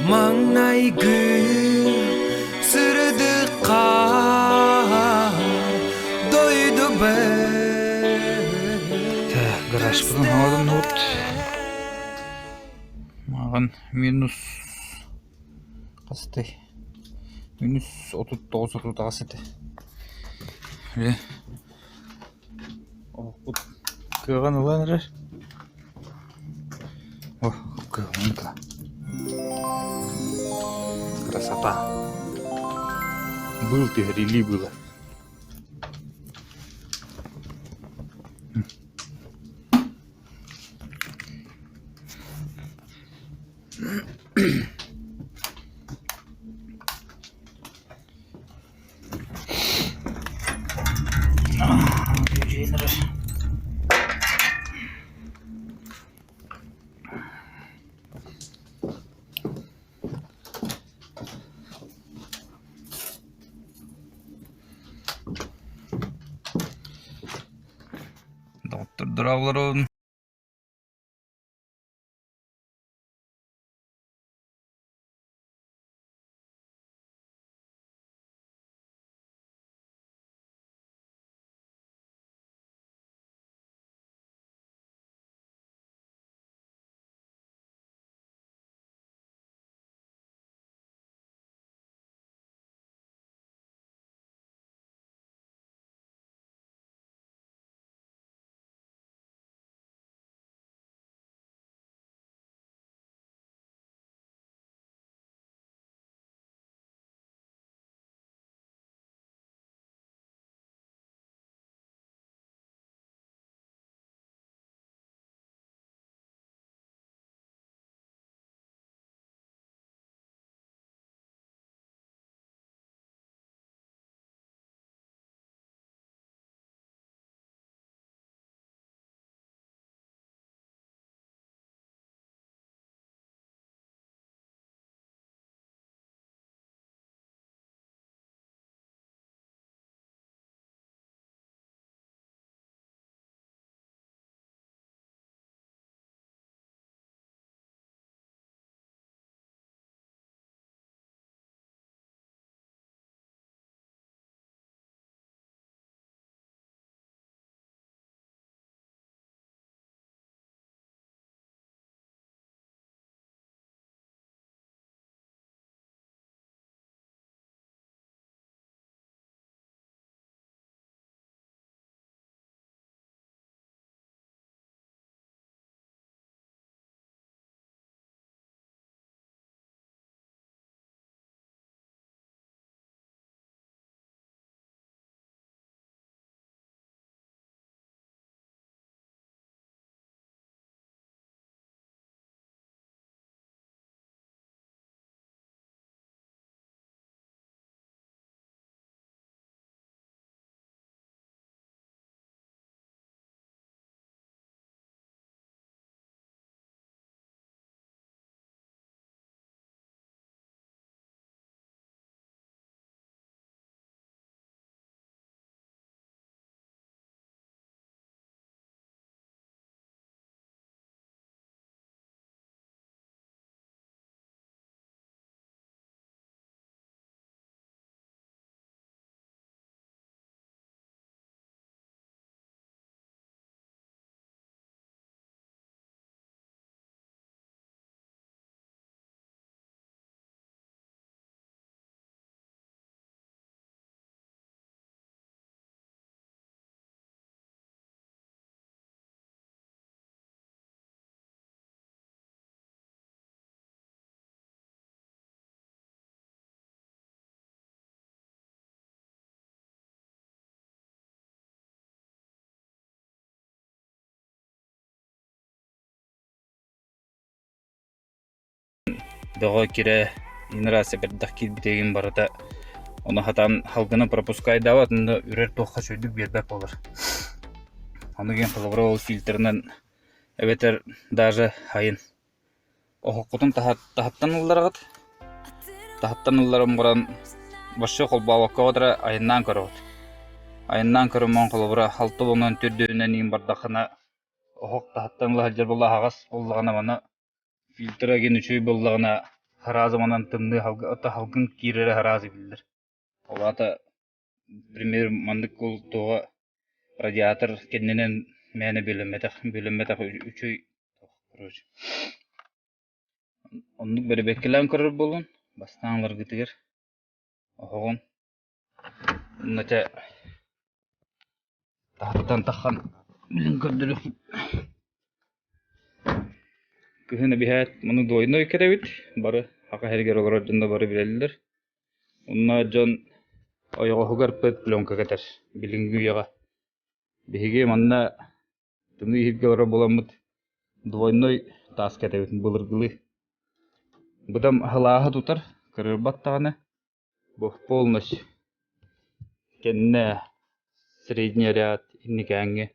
Mangay gül sürüdü kar doydu be. Garaj бүгін алатын от. Маған минус қасты. Минус 39 қасты. Бұд күйген ұлан әрір. Күйген ұлан. Красота. Был ты, рели было. Доктор Дравлерон. Дого кире инрасы бір дақкил бітеген барыда оны хатан халгыны пропускай дават, онда үрер тоққа сөйдік бербек болыр. Оны ген қылыбыра ол фильтрінен әбетер даже хайын. Оқыққытын тахаттан ұлларығыд. Тахаттан ұлларым бұран башы қолба уаққа отыра айыннан көрі өт. Айыннан көрі мұн қылыбыра халты болынан түрдеуінен ең бардақына оқық тахаттан ұллар жер болла ағас боллағына маны фильтра ген үшүй боллағына харазы манан тымны халгын кирере харазы билдер. Олата пример мандык ул тога радиатор кенненен мәне бөлөмметак үчөй. Короче. Оннук беребеккелен көрөр болун. Бастаңлар гытыгер. Огон. Нате тахтан тахан билин көрдүрүп. Кыһына биһэт муну дойной керебит. Бары хака хергер олорор жонда бары билелдер. Унна жон ойогохугар пет пленка кетер. Билингүү яга. Биһиге манна тымны хирге ора боламыт. Двойной тас кетебит былыргылы. Будам халаха тутар. Кырырбат таганы. Бу полностью. Кенне средний ряд инникәңге.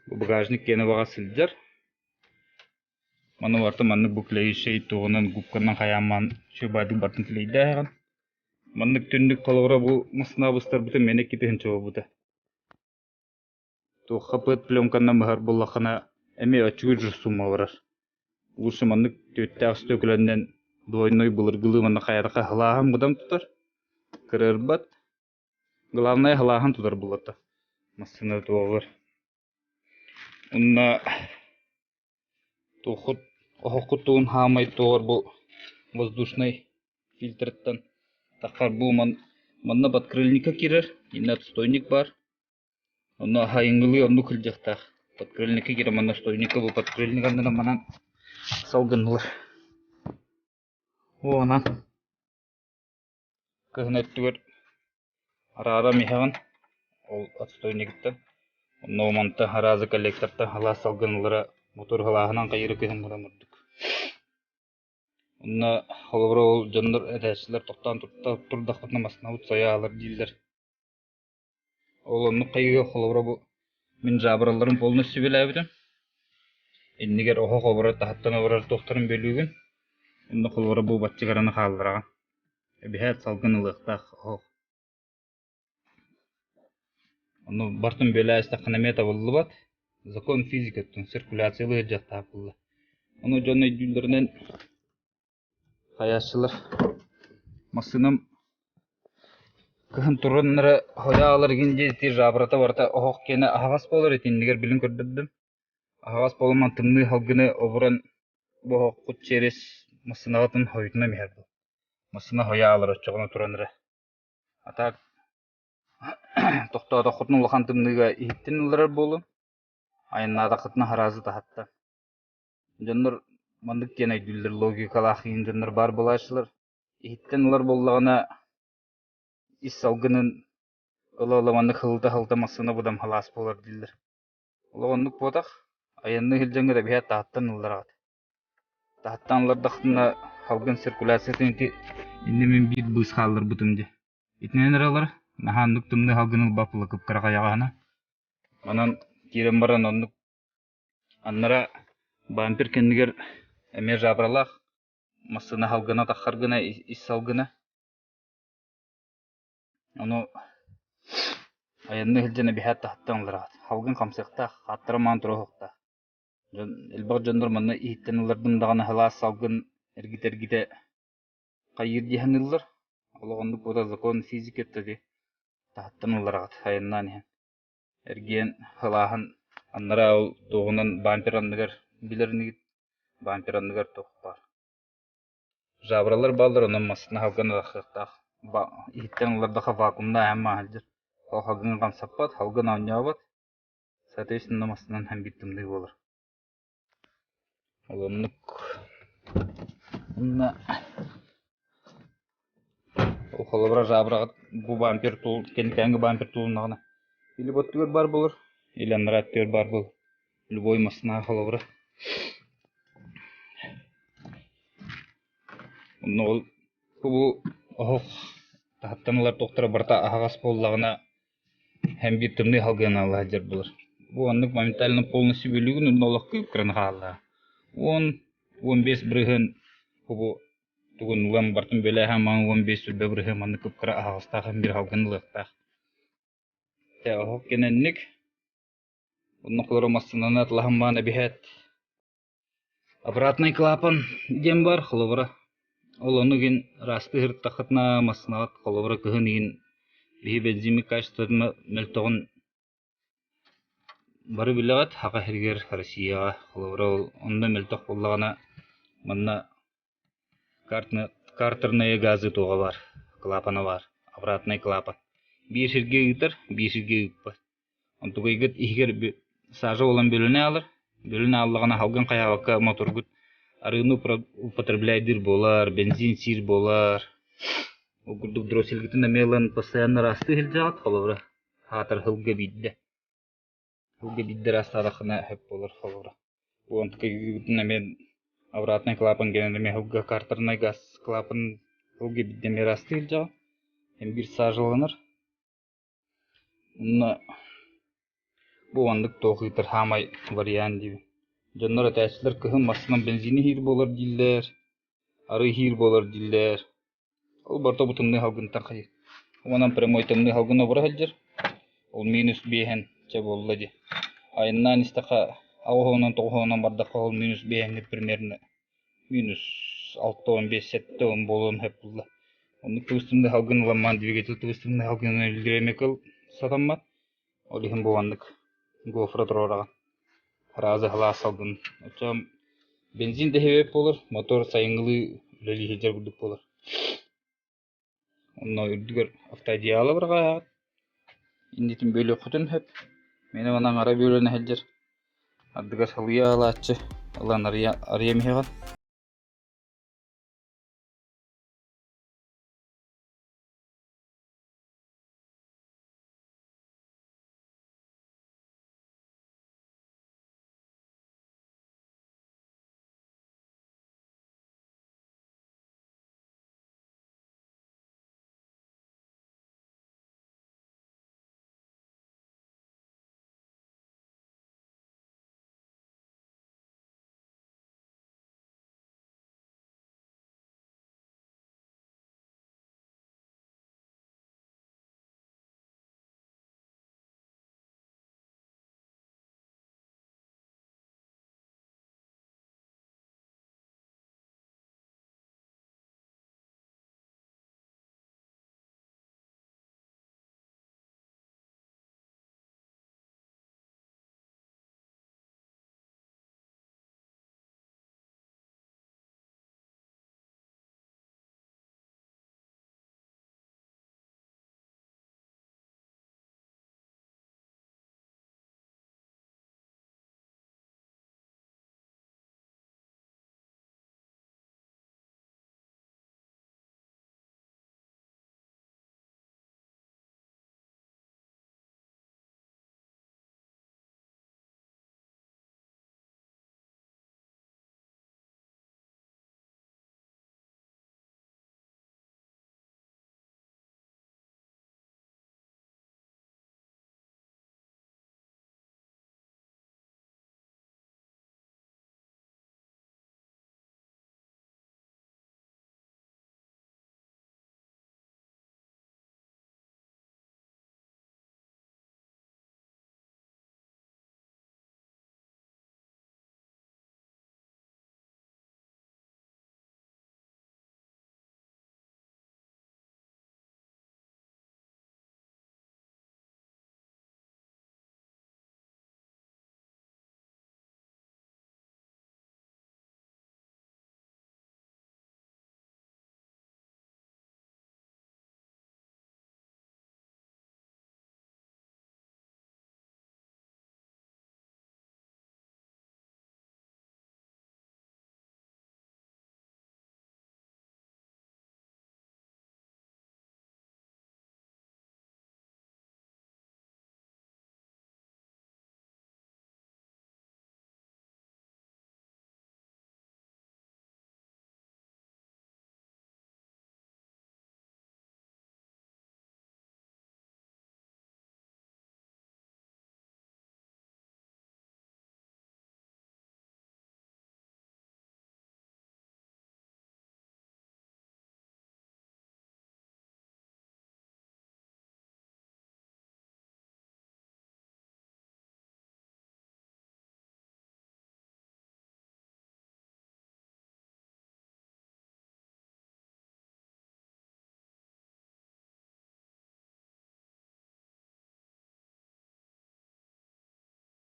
Бу багажник кене бага сылжар. Маны варта манны буклей шей тугунан губканнан хаяман чөбайды бартын тилейді ағын. Маннык түндік қолғыра бу мысына бұстар бұты мене кетен чөбі бұты. Туққа пөт пленканнан мұхар болақына әме өчігір жүрсума барар. Ұлышы маннык төтті ақсы төкілінен дуайной бұлыргылы манны қайырқа хылағын бұдам тұтар. Кырырбат. Главное хылағын тұтар бұлата. Мысына туағыр. Унна тухут охотун хамай тор бу воздушный фильтртан такар бу манна подкрыльника кирер инна отстойник бар. Онна хайынгылы онну кылжактак подкрыльника кире манна стойника бу подкрыльникандан манан салгынлар. Онан кыгнеттүгөр арара михаган ол отстойниктан онно манта харазы коллекторта хала салгынлары мотор халаһынан кайры көһөн буламырдык. Онна холобро ол жоннор эдәчләр токтан турдакны масна утсаялар дилдер. Ол онны кайгы холобро бу мин жабырларын полностью биләбидем. Иннигер охо холобро тахаттан орар тохтарын бөлүгүн. Онны холобро бу батчыгараны халдыраган. Бихәт салгынлыктак ох. Онны бартын бөләстә кынамета булды. Закон физикатын циркуляциялы жакта булды. Аны жонной дүлдеринен каяшчылар масынам кыһын туруннары хоялар гинжети жабырата барта охок кене агас болор этиндигер билин көрдөдүм. Агас болман тымны халгыны обуран бо кут через масынагатын хойтуна мехерди. Масына хоялар очогуна тураныры. Атак токтоодо хутнулган тымныга иттинлер болу. Айнада кытна харазы тахатта. Жоннор мандык кене дүлдер логикалах жоннор бар булашлар. Иттенлер боллагына ис салгынын ылаламаны хылта масына будам халас болар дилдер. Ологондук ботак аянны хилжеңге бия тахаттанлар. Тахаттанлар дактына халгын циркуляциясын инде мен бит бус халлар бутумде. Итненералар нахандык тымны халгынын бапылы кып карагаягана. Анан кирем баран оннук аннара бампер кендигер эме жабралах масына халгына тахаргына ис салгына. Оно аянны хилжене бихат тахаттанлар. Халгын камсыкта хаттырман турохта. Элбак жондар манна иттенлердин дагана халас салгын эргите кайыр диханылар. Ологондук бода закон физикеттеди тахаттанлар аяннан. Эрген халахан аннара тоғынан бамперандыгар билернигит бамперандыгар тоқпар. Жабралар балдар онан масына халганы дақықтақ. Иттен олардаға вакуумда әмі әлдір. Ол халгын қамсаппат, халгын ауынябат. Соответственно, масынан әм биттімдей болыр. Олымнық. Ол холобра жабрағат бұл бампер тул, кәнгі бампер тулынағына. Или боттугер бар болыр, или анраттер бар бол. Любой масына холобра. Ол бұл охоқ тахаттанылар тоқтыра барта ағас боллағына hem bir tümni halgana alajar bulur. Bu anlık momentalno polnosyu bölügün olaq köp kran hala. 10-15 brıhın bu tugun ulan bartın böyle hem 15 sülbe brıhın anlık köp kra ağasta hem bir halganlıqta. Te o kenenlik onun qolormasından atlahım bana bihat. Обратный клапан дем бар холовра. Ол онугин расты хырттахытна маснават холовра кыһынигин биһи бензими качественно мөлтөгөн бары билегат хака хергер Россияга холовра ол онда мөлтөх буллагана манна картерные газы туга бар. Клапаны бар. Обратный клапан. Bir şirge gitar, bir şirge gitpar. Онтугай гыт ихгер сажа olan бөлүнө алыр. Бөлүнө аллагана халган каябакка моторгут арыны употребляйдыр болар, бензин сир болар. Огурдук дросселгитин мелан постоянно расты хилжат холовра. Хатыр хылга бидде. Хылга бидде растадахына хеп болар холовра. Бу онтугай гытын мен обратный клапан генеме хылга картерный газ клапан хылга бидде ме расты хилжат. Hem bir сажаланыр. Bu anlık toğuytır hamay variyan gibi. Canlara təsirlər kıhın masından benzini hir bolar diller. Arı hir bolar diller. Ol barta butunlu halgıntan xayır. Omanan premoi tımlı halgına vura haljar. Ol minus behen çab olladı. Ayından istaka ağuğunan toğuğunan bardaqa ol minus behenli примерно minus 6-15-7 bolum hep bulla. Onu tüstümde halgın lamman двигатель tüstümde halgın öldüremekal satammat. Olihim bu anlık. Гофра трорага. Разы халас алдын. Очам бензин де хебеп болар, мотор сайыңлы үлели хежер күдік болар. Онна үрдігер автоидеалы бірға ағат. Индетім бөлі құтын хеп. Мені онан ара бөліні хелжер. Ардыгар халуя алатчы. Алан ария мехеған.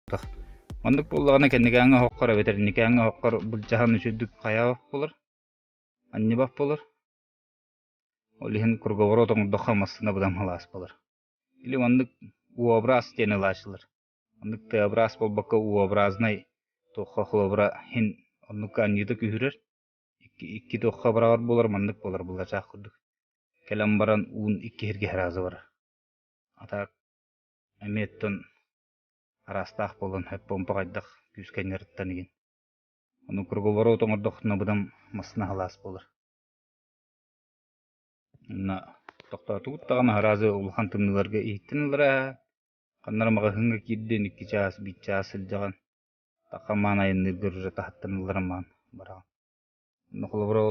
тох. Ондук буллагана кеннигәңгә хоккар ветер никәңгә хоккар булҗаһан үчүдүк кая булыр. Анны бап булыр. Олиһин курговоро тоңдоха массына будам халас булыр. Или ондук уобраз тени лашылыр. Ондук теобраз болбакка уобразнай тохха хлобра хин ондук аньыды күһүрер. Икки тохха барар булар мандык булар булачак курдук. Келем баран уун икки хирге харазы бар. Ата эметтен арастах болон хеп помпа кайдак күскенерттен иген. Ону курговоро тоңдохна будам массына халас булыр. На тоқтатуут таган харазы улхан тымныларга иттинлара каннармага хынга кидден 2 час 1 час сылжаган такаман айынны көрүрө тахаттынларман бара. Нохлобро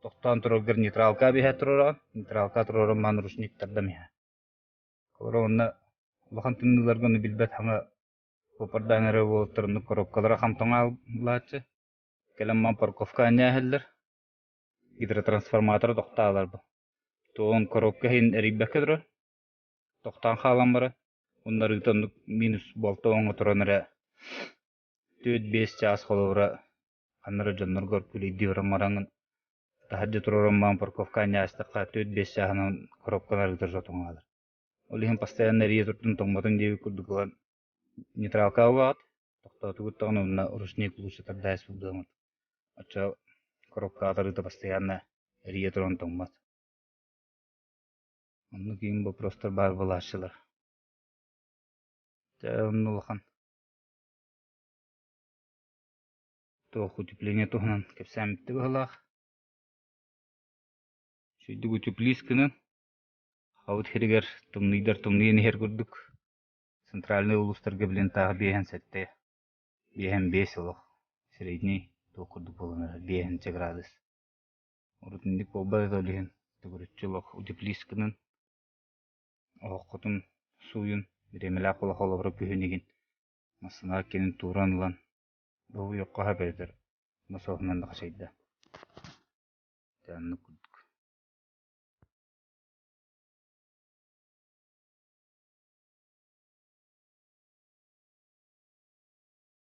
тоқтан тургар нейтралка бихе турара, нейтралка турара ман рушник тардамя. Коронна улхан тымныларга ну билбет ханга попардаңары болтырны коробкалара хамтоңа лачы. Келемман парковка аняхеллер. Гидротрансформатор тоқталар бу. Тоон коробка хин эриббекедро. Тоқтан халам бара. Ондар ытан минус болтоңа туранара. 4-5 час холора. Аннары жоннор горкули дивра марангын. Тахаджы турарамман парковка анястакка 4-5 часынан коробкалар ытыр жотоңалар. Олихин постоянно рие туртун тоңбатын деби курдуклан. Нейтралка угат. Тоқтатугуттаган онна рушник лучше тардайс булдамат. Ача коробка атарыта постоянно рие туран тоңмат. Онны кийин бу просто бар булашчылар. Оннулахан. Тох утепление тухнан кепсәмитте бахалах. Шүйдүк утеплисканы. Хаут херигер тумныйын хер күрдүк. Центральный улустарга билен тағы бейхен сәтте. Бейхен 5 олық. Средний тох күрдүк боланар. 5 градус. Орутындик болбай олиген. Түгүрүтчү олық утеплисканы. Оққытын суйын. Биремелі қолы қолабыры күйінеген. Масына кенін туранылан. Бұл yoqqa haberdir. Masofman da qashayda. Tannu